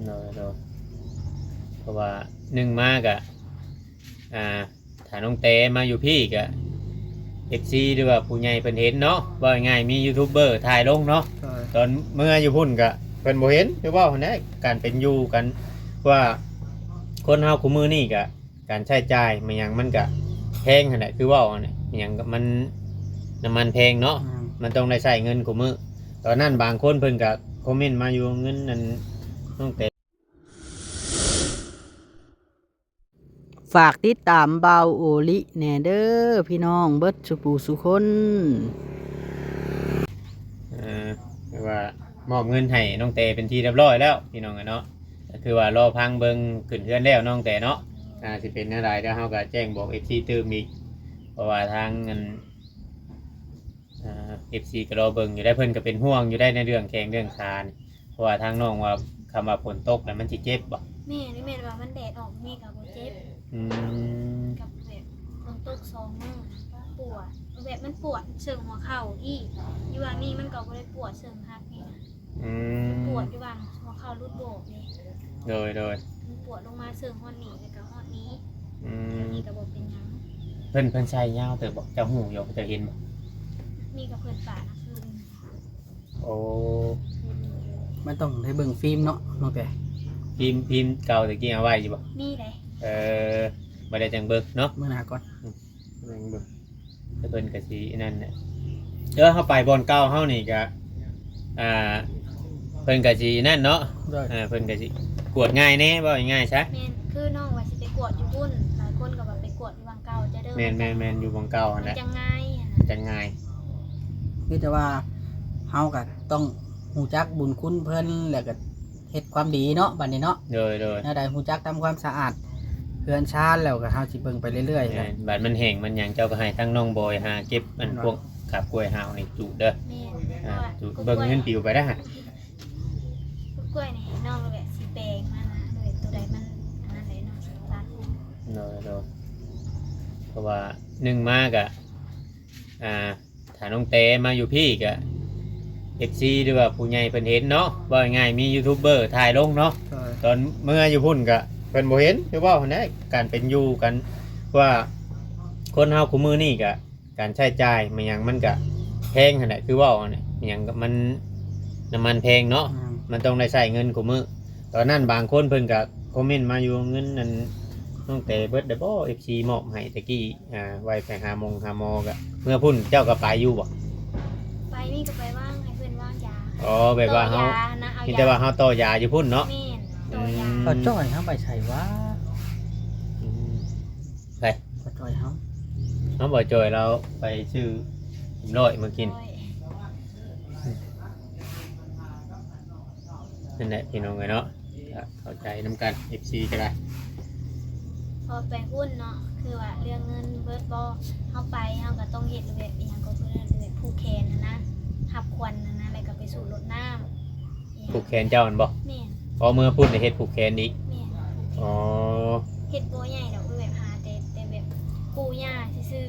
โดยเพราะว่าหนึ่งมากอะถ้าน้องเตมาอยู่พี่กะFCหรือว่าผู้ใหญ่เพิ่นเห็นเนาะว่าง่ายมียูทูบเบอร์ถ่ายลงเนาะตอนเมื่ออยู่พุ่นกะเพิ่นบ่เห็นหรือว่าหั่นแหละการเป็นอยู่กันว่าคนเฮาคุมื้อนี้กะการใช้จ่ายมันหยังมันกะแพงหั่นแหละคือเว้าหั่นแหละหยังก็มันน้ำมันแพงเนาะมันต้องได้ใช้เงินคุมื้อตอนนั้นบางคนเพิ่นก็คอมเมนต์มาอยู่เงินนั้นน้องเต ฝากติดตามเบาโอลิแหน่เด้อพี่น้องเบิดสุปูสุคนว่ามอบเงินให้น้องเตเป็นที่เรียบร้อยแล้วพี่น้องเนาะก็คือว่ารอพังเบิงขึ้นเทือนแล้วน้องเตเนาะสิเป็นอะไรเดี๋ยวเฮาก็แจ้งบอก FC เติมอีกเพราะว่าทางเงินFC ก็รอเบิงอยู่ได้เพิ่นก็เป็นห่วงอยู่ได้ในเรื่องแข่งเรื่องคานเพราะว่าทางน้องว่าคำว่าฝนตกแล้วมันสิเจ็บบ่แม่นี่แม่ว่ามันแดดออกแม่กับบ่เจ็บกับแบบฝนตก2 มื้อปวดแบบมันปวดเชิงหัวเข่าอีกอยู่ว่านี่มันก็บ่ได้ปวดเชิงหักนี่นะปวดอยู่ว่าหัวเข่ารุดโบกนี่โดยมันปวดลงมาเชิงฮอดนี้แล้วก็ฮอดนี้นี่ก็บ่เป็นหยังเพิ่นใช้ยาวแต่บอกเจ้าหูอยู่จะเห็นบ่นี่ก็เพิ่นปานะคืนโอ้มันต้องได้เบิ่งฟิล์มเนาะน้องแต่พิมพ์เก่าตะกี้เอาไว้อยู่บ่นี่เลยบ่ได้จังเบิ่งเนาะมื้อหน้าก่อนเบิ่งแต่เพิ่นก็สินั่นแหละเฮาไปบอนเก่าเฮานี่ก็เพิ่นก็สินั่นเนาะเพิ่นก็สิกวดง่ายแน่ว่าง่ายซะแม่นคือน้องว่าสิไปกวดอยู่พุ่นหลายคนก็ว่าไปกวดอยู่วังเก่าจะเด้อแม่นอยู่บอนเก่าหั่นแหละจังง่ายจังง่ายคือแต่ว่าเฮาก็ต้องฮู้จักบุญคุณเพิ่นแล้วก็เฮ็ดความดีเนาะบัดนี้เนาะโดยแนวใดฮู้จักทำความสะอาดเฮือนชานแล้วก็เฮาสิเบิ่งไปเรื่อยๆบัดมันแห้งมันหยังเจ้าก็ให้ทั้งน้องบอยหาเก็บมันพวกขับกล้วยหาวนี่จุเด้อจุเบิ่งเงินปิวไปได้ฮะกล้วยนี่น้องแบบสิแปลงมานะโดยตัวใดมันอันนั้นเลยน้องสิตัดโดยเพราะว่าหนึ่งมากอะถ้าน้องเตมาอยู่พี่กะFC หรือว่าผู้ใหญ่เพิ่นเห็นเนาะว่าง่ายมียูทูบเบอร์ถ่ายลงเนาะตอนเมื่ออยู่พุ่นกะเพิ่นบ่เห็นหรือว่าหั่นแหละการเป็นอยู่กันว่าคนเฮาคุมื้อนี้กะการใช้จ่ายมันหยังมันกะแพงหั่นแหละคือเว้าหั่นแหละหยังก็มันน้ำมันแพงเนาะมันต้องได้ใช้เงินคุมื้อตอนนั้นบางคนเพิ่นก็คอมเมนต์มาอยู่เงินนั้นน้องเตเบิดได้บ่ FC มอบให้ตะกี้ไว้ไปหาหมอก็เมื่อพุ่นเจ้าก็ไปอยู่บ่ไปนี่ก็ไปว่างให้เพื่อนว่างยาแบบว่าเฮาคิดแต่ว่าเฮาต่อยาอยู่พุ่นเนาะต่อยาเขาจ้อยเฮาไปใส่ว่าไปเขาจ้อยเฮาบ่จ่อยเราไปซื้อร้อยมากินนั่นแหละพี่น้องเนาะเข้าใจน้ำกัน FC ก็ได้พอไปหุ้นเนาะคือว่าเรื่องเงินเบิดบ่เฮาไปเฮาก็ต้องเฮ็ดแบบอีหยังก็เพิ่นแบบผูกแขนนะหับควันนะแล้วก็ไปสู่รถน้ำผูกแขนเจ้ามันบ่แม่นพอเมื่อพูดในเฮ็ดผูกแขนอีกแม่นอ๋อเฮ็ดบ่ใหญ่ดอกแบบหาแต่แบบปู่ย่าซื่อ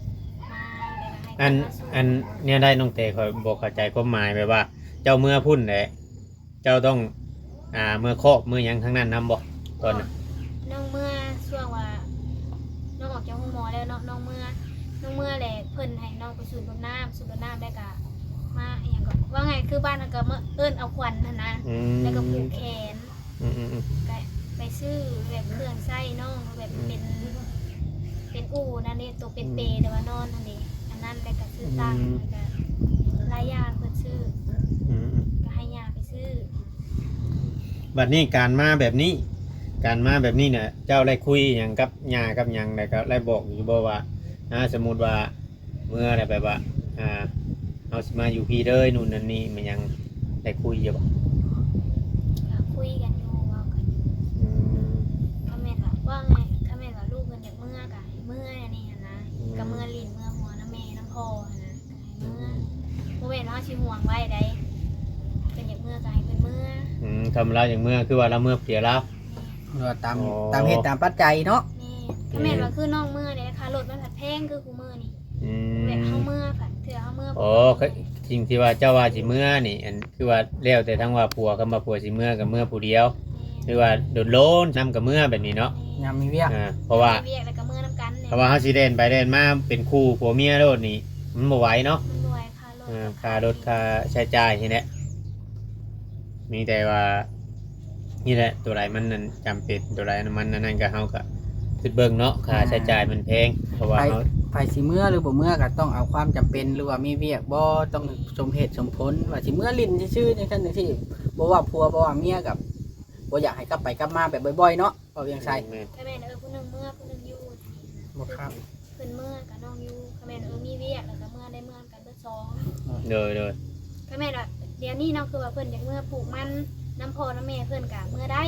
ๆมาแล้วก็ให้อันเนี่ยได้น้องเตคอยบอกเข้าใจความหมายแบบว่าเจ้าเมื่อพุ่นแหละเจ้าต้องเมื่อครอบเมื่อยังทั้งนั้นนำบ่ตอนน้องเมื่อช่วงว่าน้องออกจากห้องหมอแล้วเนาะน้องเมื่อแหละเพิ่นให้น้องไปสูบน้ำได้ก็มาอย่างก่อนว่าไงคือบ้านก็เมื่อเอิ้นเอาควันนะแล้วก็ผูกแขนไปซื้อแบบเครื่องใส้น้องแบบเป็นอู่นั่นนี่ตัวเป็นเปแต่ว่านอนอันนี้อันนั้นแล้วก็ซื้อตังแล้วก็รายยาเพิ่นซื้อก็ให้ยาไปซื้อบัดนี้การมาแบบนี้เนี่ยเจ้าได้คุยอย่างกับยากับยังแล้วก็ได้บอกอยู่บ่ว่าสมมุติว่าเมื่ออะไรแบบว่าเอาสิมาอยู่พี่เด้อนู่นนั่นนี่มันยังได้คุยอยู่บ่คุยกันอยู่ว่ากันคอมเมนต์ว่าไงคอมเมนต์ว่าลูกเพิ่นอยากเมื่อกะเมื่ออันนี้นะกับเมื่อลิ้นเมื่อหัวน้ำแม่น้ำพ่อนะเมื่อบ่แม่นว่าสิห่วงไว้ได้เพิ่นอยากเมื่อกะให้เพิ่นเมื่อคำเราอย่างเมื่อคือว่าเราเมื่อเสียแล้วตามเหตุตามปัจจัยเนาะคอมเมนต์ว่าคือน้องเมื่อเนี่ยค่ะรถมันผัดแพงคือกูเมื่อนี่แบบเฮาเมื่อผัดเถื่อเฮาเมื่อจริงที่ว่าเจ้าว่าสิเมื่อนี่อันคือว่าแล้วแต่ทั้งว่าผัวกับมาผัวสิเมื่อกับเมื่อผู้เดียว หรือว่าโดดโลนนำกับเมื่อแบบนี้เนาะ ยามมีเวียก เพราะว่า เวียกแล้วก็มือน้ำกันเนี่ย เพราะว่าเขาสิเดินไปเดินมาเป็นคู่ผัวเมียโลดนี่มันบ่ไหวเนาะ มันรวยค่ะรถ ค่ารถค่าใช้จ่ายนี่แหละมีแต่ว่านี่แหละตัวไรมันนั่นจำเป็นตัวไรมันนั่นก็เฮาก็คิดเบิ่งเนาะค่าใช้จ่ายมันแพงเพราะว่า ไป เฮา ไปสิเมื่อหรือบ่เมื่อก็ต้องเอาความจำเป็นหรือว่ามีเวียกบ่ต้องสมเหตุสมผลว่าสิเมื่อลิ้นซื่อๆจังซั่นจังซี่บ่ว่าผัวบ่ว่าเมียกับบ่อยากให้กลับไปกลับมาแบบบ่อยๆเนาะเอาเวียงไส แม่น ก็แม่นผู้หนึงเมื่อผู้หนึงอยู่ บ่ครับ เพิ่นเมื่อกับน้องอยู่ก็แม่นมีเวียกแล้วก็เมื่อได้เมื่อกันเบิดสอง โดย ก็แม่นว่าเดี๋ยวนี้เนาะคือว่าเพิ่นอยากเมื่อปลูกมันน้ำพ่อน้ำแม่เพิ่นก็เมื่อได้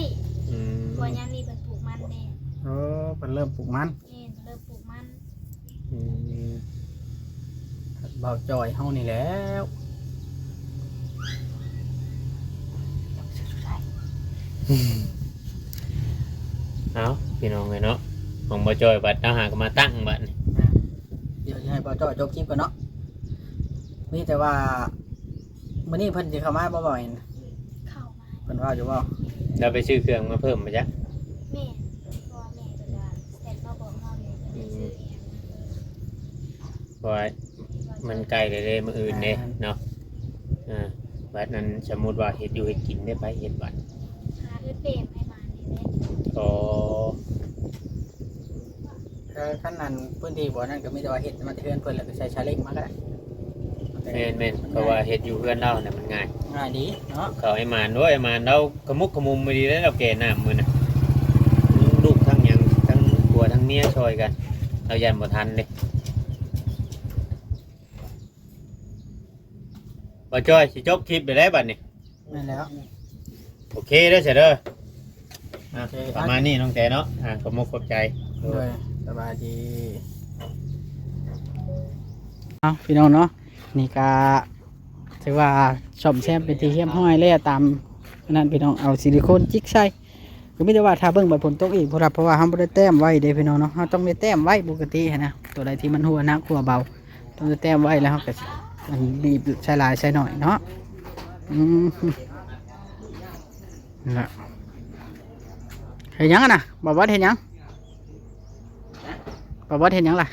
อืม ตัวยามนี้เพิ่นปลูกมันแน่ เออเพิ่นเริ่มปลูกมัน เพิ่นเริ่มปลูกมัน อืม เบาจอยเฮานี่แหล้ว เอาพี่น้องเลยเนาะของบ่จอยบัดเอาหาก็มาตั้งบัดนี่ เดี๋ยวจะให้เบาจอยจบคลิปก่อนเนาะมีแต่ว่ามื้อนี้เพิ่นสิเข้ามาบ่บ่อยนะ เข้ามา เพิ่นว่าอยู่บ่ เราไปซื้อเครื่องมาเพิ่มมาจ้ะ แม่เพราะว่าแม่เพิ่นว่าแซ่บมาบอกเฮาอยู่เพิ่นสิซื้ออีหยัง เพราะว่ามันใกล้เลยมื้ออื่นเด้เนาะบัดนั้นสมมุติว่าเฮ็ดอยู่เฮ็ดกินได้ไปเฮ็ดบัด หาเฮ็ดเปรมให้มานี่แหละ อ๋อ คันนั้นพื้นที่บ่นั้นก็มีแต่ว่าเฮ็ดมาแต่เฮือนเพิ่นแล้วก็ใช้ชาเล้งมาก็ได้ แม่นเพราะว่าเฮ็ดอยู่เพื่อนเราเนี่ยมันง่าย ง่ายดีเนาะ เขาไอ้มานด้วยไอ้มานเรากระมุกกระมุมไปดีแล้วเราแก่น้ำมือน่ะลูกทั้งหยังทั้งผัวทั้งเมียช่วยกัน เรายันบ่ทันเลยบ่จ้อยสิจบคลิปไปได้บัดนี้ แม่นแล้ว โอเคเด้อเสร็จเด้อ โอเค ประมาณนี้น้องแต่เนาะขอบมุกขอบใจ ด้วยสบายดีเอาพี่น้องเนาะนี่ก็ถือว่าชมแซมเป็นที่เยี่ยมห้อยเลยตามนั้นพี่น้องเอาซิลิโคนจิกใส่ก็ไม่ได้ว่าถ้าเบิ่งใบผลตกอีกเพราะว่าเฮาบ่ได้แต้มไว้เด้พี่น้องเนาะเฮาต้องได้แต้มไว้ปกติหั้นนะตัวใดที่มันหัวหนักหัวเบาต้องได้แต้มไว้แล้วเฮาก็มันบีบใส่หลายใส่หน่อยเนาะนั่นล่ะเฮ็ดหยังอะน่ะบ่ว่าเฮ็ดหยังบ่ว่าเฮ็ดหยังล่ะ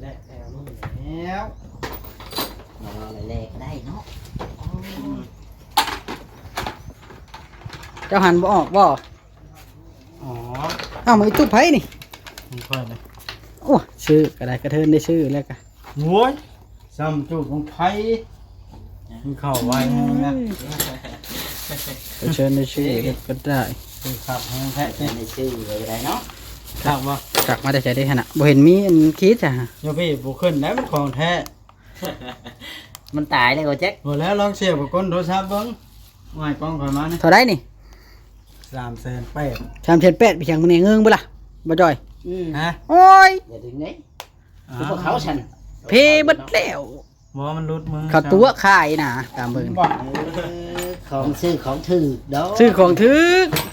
แล้วแลกได้เนาะเจ้าหันบ่ออกบ่ อ๋อ อ้าวมือตุ๊บไผนี่ มีค่อยเลย โอ้ชื่อกระไดกระเทินได้ชื่อแล้วก็ โว้ยซ้ำจูบของไทยมันเข้าไว้นะ กระเชิญได้ชื่อก็ได้ คือขับแห้งแท้เนี่ย ในชื่อเลยได้เนาะ ขับว่า จักมาแต่ใจได้ขนาดบ่เห็นมีอันคิดจ้ะ โยพี่บุขึ้นได้มันของแท้ มันตายเลยก็แจ็ค หมดแล้วลองเสียบกับก้นโทรศัพท์เบิ้งง่ายกล้องข่อยมานี่ เท่าไรนี่ 300,000 3,800ไปเชียงมื้อนี้เงิงบ่ล่ะบ่จ่อย ฮะ โอ้ย อย่าถึงนี้คือพวกเขาฉัน เพเบิดแล้ว บ่มันรุดมือ เขาตัวขายน่ะตามเบิ่ง บ่ ของซื้อของถือเนาะ ซื้อของถือ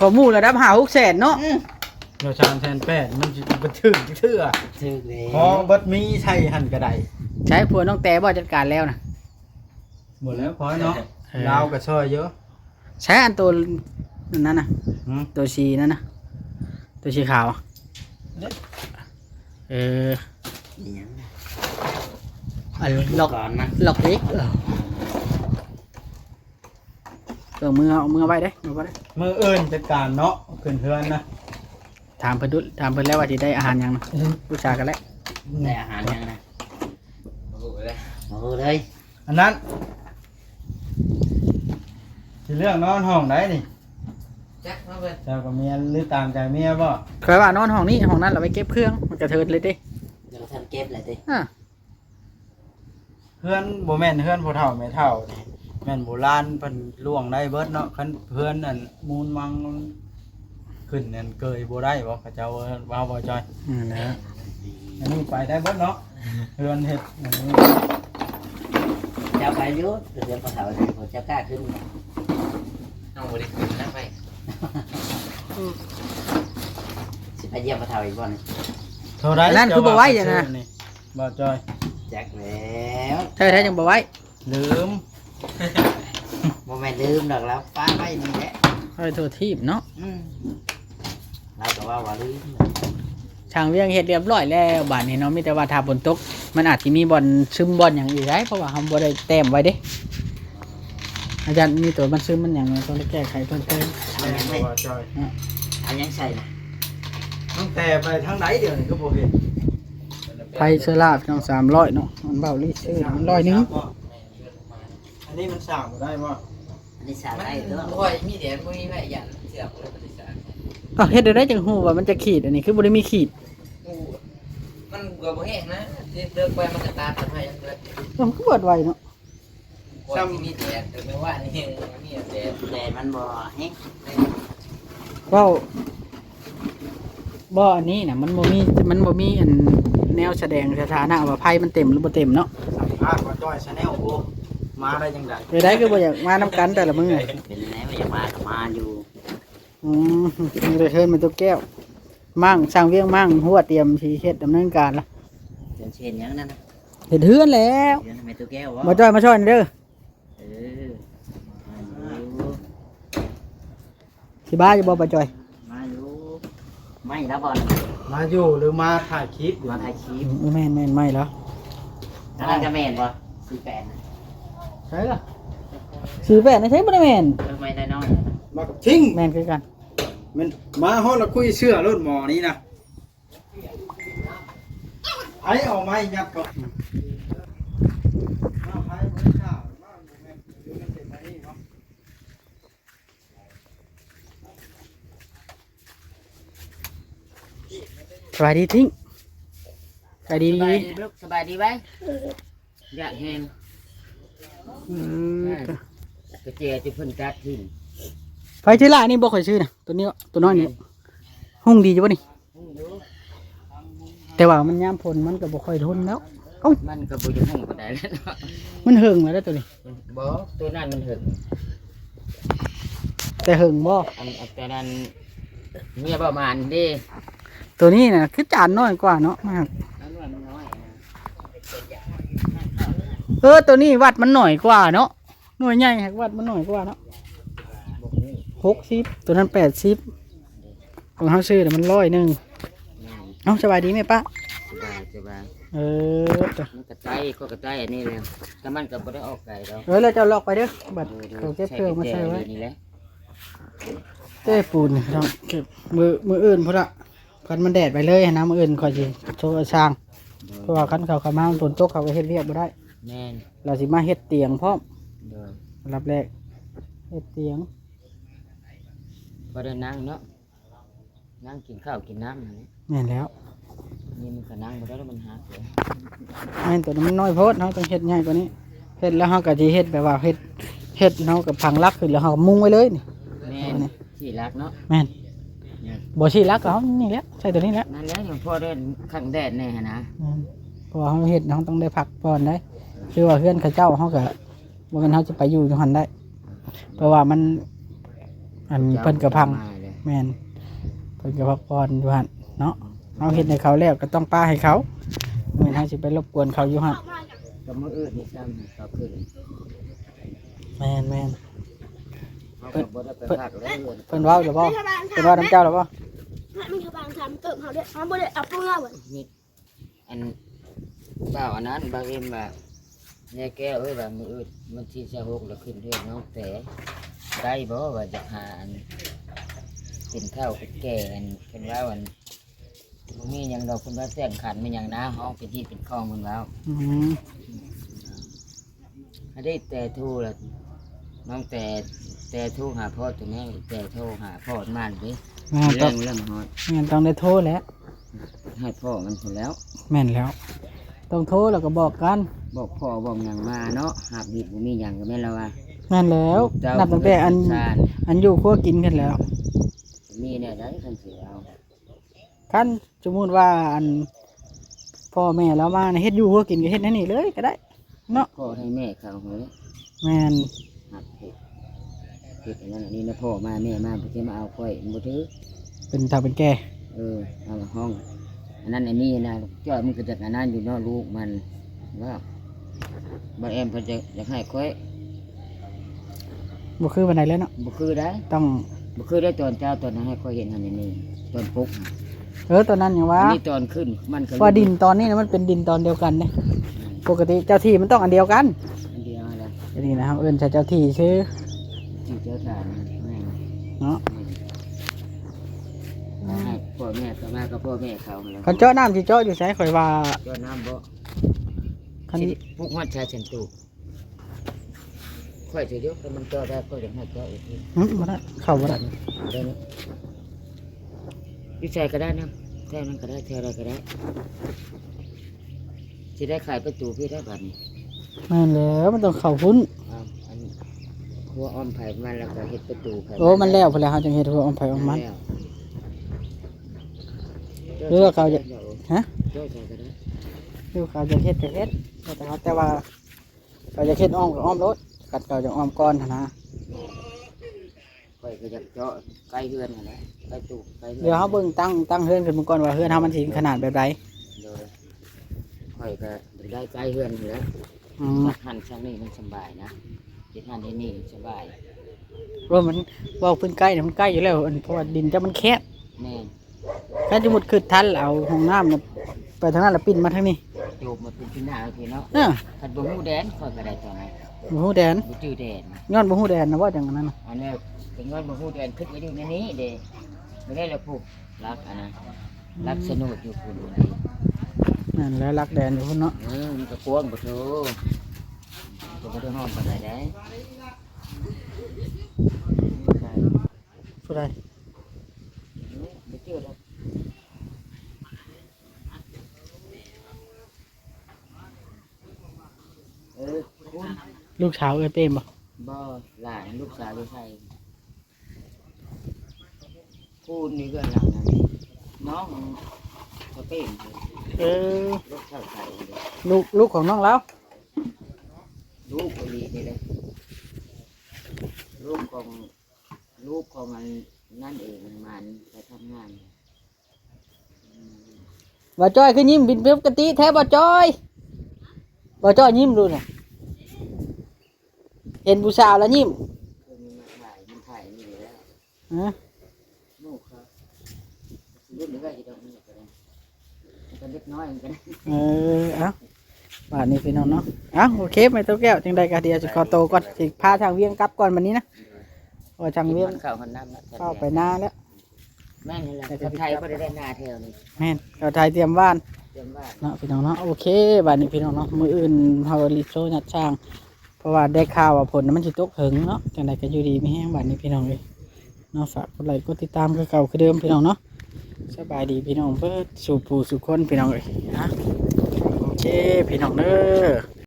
ของหมู่ระดับ5-6แสนเนาะ เดี๋ยว300,000มันสิบ่ถึงเทื่อ ถือเลย พอเบิดมีใส่หั่นก็ได้ ใช้ผัวน้องแต่บ่จัดการแล้วน่ะ หมดแล้วพอเนาะลาวก็ช่วยเยอะ ใช้อันตัวนั้นน่ะ หืม ตัวชีนั่นน่ะตัวชีขาวอะเอออันล็อก ก่อนนะ ล็อกเล็กเอามือไว้เด้เอาไว้เด้ มืออื่นจัดการเนาะขึ้นเฮือนนะ ถามเพิ่นดูถามเพิ่นแล้วว่าสิได้อาหารหยังนะผู้ชายกันแล้ว ได้อาหารยังนะโอ้โหเลย อันนั้นสิเรื่องนอนห้องไหนนี่ แจ็คมาเบิ่ง เจ้ากับเมียหรือตามใจเมียบ่ เคยว่านอนห้องนี้ห้องนั้นเราไปเก็บเครื่องมันกระเทินเลยเด้ เดี๋ยวท่านเก็บเลยดิ อ่า เฮือนบ่แม่นเฮือนผู้เฒ่าแม่เฒ่านี่แม่นโบราณเพิ่นล่วงได้เบิดเนาะคันเฮือนนั่นมูลมังขึ้นนั่นเกยบ่ได้บ่เขาเจ้าว่าบ่จอย นั่นแหละ อันนี้ไปได้เบิดเนาะเฮือนเฮ็ดอันนี้ เจ้าไปอยุ่เดี๋ยวพอเฒ่าเลยพอเจ้ากล้าขึ้นเอาบริขึ้นนะไปสิไปเยี่ยมพอเฒ่าอีกบ่นี่ เท่าไร นั่นคือบ่ไหวจังนะ นี่บ่จอย แจ็คแล้ว ใช่แท้จังบ่ไว้ ลืม บ่ แม่นลืมดอกแล้วป้าไว้นี่แหละ เอาไปโทษทีบเนาะ เราก็ว่าลืม ช่างเวียงเฮ็ดเรียบร้อยแล้วบ้านนี้เนาะมีแต่ว่าถ้าฝนตกมันอาจสิมีบ่อนซึมบ่อนหยังอีกได้เพราะว่าเฮาบ่ได้แต้มไว้เด้อาจารย์มีตัวมันซึมมันหยังต้องได้แก้ไขเพิ่มเติม เอายังไง ว่าจอย เอายังใส่นะ ตั้งแต่ไปทางไหนเดี๋ยวนี้ก็บ่เห็น ไผเสื้อลาบน้อง300เนาะมันเบาลีซื้อมัน100นึง อันนี้มันสั่งบ่ได้บ่ อันนี้ใส่ได้เด้อ ค่อยมีเดี๋ยวมีแม่ยันเสียบเลยปฏิสาร อ้าวเฮ็ดได้จังฮู้ว่ามันจะขีดอันนี้คือบ่ได้มีขีด มันก็บ่แห้งนะเดินไปมันก็ตาทำให้เลย มันก็เปิดไว้เนาะ ซ้ำมีแดดแต่ไม่ว่านี่มีแดด แดดมันบ่แห้ง เว้าบ่อันนี้น่ะมันบ่มีอันแนวแสดงสถานะว่าไผมันเต็มหรือบ่เต็มเนาะ สัมภาษณ์ว่าจอย Channel โอ้มาได้จังได๋ ไปได้คือบ่อยากมานํกันแต่ละมื้อ เป็นไหนว่าจะมาก็มาอยู่ มีได้เชิญมาตัวแก้วมั่งสร้างเวียงมั่งหัวเตรียมสิเฮ็ดดำเนินการละ เชิญเช่นยังนั่นนะ เฮ็ดเฮือนแล้ว เดี๋ยวทำไมตัวแก้ววะ มาช่วยมาช่วยเด้อ เออมาอยู่ สิบ้าจะบ่บ่จ่อย มาอยู่ไม่แล้วบอล มาอยู่หรือมาถ่ายคลิป มาถ่ายคลิป แม่นไม่แล้ว นั่นก็แม่นบ่สี่แปดนะ ใช่ล่ะสิแปดนะใช่บ่ได้แม่น ทำไมได้น้อย มากับทิ้ง แม่นคือกัน มันมาฮอดแล้วคุยเชื่อรถหมอนี้นะไอ้เอาไม้ยัดก่อนมาไผบ่ได้ข่าวมาแม่นอยู่มันเป็นไม้นี่เนาะ สบายดีทิ้งสบายดี สบายดีลูกสบายดีไหมอยากแห้ง อืม กระเจียจะเพิ่นกัดทิ้ง ไฟชื่อละนี่บ่ค่อยชื่อนะตัวนี้ตัวน้อยนี่หุ่งดีอยู่บ่นี่แต่ว่ามันยามฝนมันก็บ่ค่อยทนแล้ว มันก็บ่จะห้องก็ได้แล้วเนาะ มันเหิงแล้วเด้อตัวนี้ บ่ตัวนั้นมันหึง แต่เหิงบ่ อันแต่นั้นเมียประมาณดิ ตัวนี้น่ะคือจานน้อยกว่าเนาะมาก อันนั้นมันน้อยนะ ตัวนี้วัดมันหน่อยกว่าเนาะหน่วยใหญ่วัดมันหน่อยกว่าเนาะ บ่ฮู้ 60ตัวนั้น80ของเฮาซื้อน่ะมัน100 แม่น เอ้าสบายดีไหมป้า สบาย จ้ะ มันกระจายก็กระจายอันนี้แล้วแต่มันก็บ่ได้ออกไกลดอก แล้วเจ้าล็อกไปเด้อบัดเขาเก็บเครื่องมาใส่ไว้ นี่แหละ เต้ปูนนี่ต้องเก็บมืออื่นพุ่นละคันมันแดดไปเลยนะมืออื่นคอยสิโทรช่างเพราะว่าคันเขาเข้ามาฝนตกเขาก็เฮ็ดเรียบบ่ได้ แม่น เราสิมาเฮ็ดเตียงพร้อม โดย อันดับแรกเฮ็ดเตียง บ่ได้นั่งเนาะนั่งกินข้าวกินน้ำนั่นแหละ แม่นแล้ว นี่มันก็นั่งบ่ได้แล้วมันหักเลย แม่นตัวนั้นมันน้อยโพดเฮาต้องเฮ็ดใหญ่กว่านี้เฮ็ดแล้วเฮาก็สิเฮ็ดแบบว่าเฮ็ดเฮากับพังรักขึ้นแล้วเฮาก็มุงไว้เลยนี่ แม่นที่รักเนาะ แม่นบ่สิรักก็เฮานี่แหละใส่ตัวนี้แหละ นั่นแหละอย่างพ่อได้ข้างแดดแน่นะ เพราะว่าเฮาเฮ็ดเฮาต้องได้พักผ่อนได้คือว่าเพื่อนเขาเจ้าเฮาก็บ่แม่นเฮาจะไปอยู่จังหันได้ เพราะว่ามันอันเพิ่นก็พัง มาเลย แม่นเพิ่นก็พักผ่อนอยู่หั่นเนาะเฮาเฮ็ดให้เขาแล้วก็ต้องป้าให้เขาเหมือนเฮาสิไปรบกวนเขาอยู่หั่น ก็มื้ออื่นนี่ซ้ำก็ขึ้น แม่น เขาก็บ่ได้ไปพักแล้วอื่น เพิ่นเว้าหรือบ่เพิ่นเว้านํเจ้าหรือบ่ มันชาวบ้านทำเติมเขาด้วยมันบ่ได้เอาเปลือกเหมือน นี่อันเจ้าอันนั้นบางเอ็มว่าเนี่ยแก้วเอ้ยว่ามื้ออื่นมันที่16แล้วขึ้นเรื่องน้องแต่ได้บ่ว่าจะหาอันกินข้าวกับแก่อันเป็นว่าอันบ่มีหยังดอกเพิ่นว่าแจ้งขันมันหยังนะห้องเป็นที่เป็นคลองเพิ่นว่า อืม อันนี้แต่ทูละน้องแต่ทูหาพ่อตัวนี้แต่โทรหาพ่อมันดิ แม่นต้ เรื่ อ อง งฮอด แม่นต้องได้โทรแล้ว ให้พ่อมันคนแล้ว แม่นแล้ว ต้องโทรแล้วก็บอกกัน บอกพ่อบอกหยังมาเนาะหาบดิบบ่มีหยังก็แม่นแล้วว่า แม่นแล้ว เจ้า นับตั้งแต่อัน สาร อันอยู่ครัวกินกันแล้ว มีเนี่ยได้คันสิเอา คันสมมุติว่าอันพ่อแม่เรามาเฮ็ดอยู่ครัวกินก็เฮ็ดให้นี่เลยก็ได้เนาะ พ่อให้แม่เขาเฮ้ย แม่น หักเฮ็ดอันนั้นอันนี้นะพ่อมาแม่มาบ่สิมาเอาค่อยบ่ถือ เป็นเฒ่าเป็นแก่ เอาห้องอันนั้นอันนี้นะจ้อยมันก็จะอันนั้นอยู่เนอกลูกมันว่าบ่แอมเพิ่นจะอยากให้ค่อย บ่คือวันไหนเลยเนาะ บ่คือได้ ต้อง บ่คือได้ตอนเช้าตอนนั้นให้ค่อยเห็นอันนี้ตอนปลุก ตอนนั้นอย่างว่า อันนี้ตอนขึ้นมันก็ ว่าดินตอนนี้นะมันเป็นดินตอนเดียวกันเนี่ยปกติเจ้าที่มันต้องอันเดียวกัน อันเดียวอะไร อันนี้นะครับเอิ้นใช้เจ้าที่ชื่อ ที่เจ้าทานแม่ เนาะ ให้พ่อแม่ก็มากับพ่อแม่เขาแล้ว คันเจาะน้ำที่เจาะอยู่ใช้ข่อยว่า เจ้าน้ำบ่ คัน สิปลุกฮอดชายฉันตูค่อยสิเดียวแต่มันเจาะได้ก็ยังให้เจาะอีกที บ่ได้เข้าบ่ได้ ได้นะวิจัยก็ได้นะแถวนั้นก็ได้แถวอะไรก็ได้สิได้ขายประตูพี่ได้บัดนี้ แม่นแล้วมันต้องเข้าพุ่น อ้าวอันครัวอ้อมไผ่มันแล้วก็เฮ็ดประตูไผ่ โอ้มันแล้วพุ่นแล้วเฮาจังเฮ็ดหัวออมไผออมมัน แล้ว หรือว่าเขาจะ ฮะ เจ้าใส่ก็ได้ คือเขาจะเฮ็ดก็เฮ็ดแต่ว่าเขาจะเฮ็ดอ้อมก็อ้อมรถกัดเขาจะอ้อมก้อนหั้นนะ ค่อยก็อยากเจาะใกล้เฮือนนั่นแหละใกล้ตู้ใกล้เฮือน เดี๋ยวเฮาเบิ่งตั้งเฮือนขึ้นมาก่อนว่าเฮือนเฮามันสิขนาดแบบใด โดยค่อยก็ได้ใกล้เฮือนอยู่แล้ว อืม สักหันสักนี่มันสบายนะเฮ็ดหันเฮ็ดนี่สบาย ว่ามันว่าพื้นใกล้เนี่ยมันใกล้อยู่แล้วอันเพราะว่าดินจะมันแคบ แม่น ถ้าสมมุติคือทันเอาห้องน้ำเนี่ยไปทางนั้นแล้วปิ้นมาทางนี้ โยมมาเป็นพี่น้าพี่เนาะ เออ คันบ่ฮู้แดนค่อยก็ได้ตอนนั้น บ่ฮู้แดน บ่จื้อแดน ย้อนบ่ฮู้แดนนะว่าจังนั้นน่ะ อันนี้ถึงว่าบ่ฮู้แดนคิดไว้อยู่ในนี้เด้ไม่ได้แล้วผูกรักอันนั้นรักสนุกอยู่พุ่นนี่ นั่นแหละรักแดนอยู่พุ่นเนาะ มันก็กวางบ่โธ่ก็บ่ได้ห้องปานใดได้ ผู้ใด บ่จื้อแล้วคุณ ลูกสาวเอ้ยเป้มบ่ บ่หลานลูกสาวลูกชายคุณนี่ก็หลังนั้นน้องเขาเป็น เออ ลูกชายใส่ ลูกของน้องแล้ว ลูกคนนี้นี่เลยลูกของมันนั่นเองมันไปทำงาน บ่จ้อยคือยิ้มเป็นปกติแท้บ่จ้อยยิ้มดูน่ะเห็นผู้สาวแล้วยิ้ม คือมันถ่ายนี่แล้ว ฮะ ลูกครับรุ่นนี้ก็จะต้องมีกันมันเล็กน้อยเหมือนกัน เออเอ้าบ้านนี้พี่น้องเนาะโอเคไม่ต้องแก้วจังใดก็เดี๋ยวสิขอโตวก่อนสิพาทางเวียงกลับก่อนวันนี้นะเพราะว่าทางเวียง เข้าหันน้ำนะ เข้าไปนาแล้ว แม่นี่แหละคนไทยก็ได้นาแถวนี้ แม่นเราถ่ายเตรียมบ้าน เตรียมบ้าน เนาะพี่น้องเนาะโอเคบ้านนี้พี่น้องเนาะมืออื่นเฮารีโซนัดช่าง เพราะว่าได้ข่าวว่าผลมันสิตกถึงเนาะจังใดก็อยู่ดีไม่แห้งบ้านนี้พี่น้องเลยเนาะฝากกดไลค์กดติดตามคือเก่าคือเดิมพี่น้องเนาะสบายดีพี่น้องเพื่อสู่ผู้สู่คนพี่น้องเลยนะโอเคพี่น้องเด้อ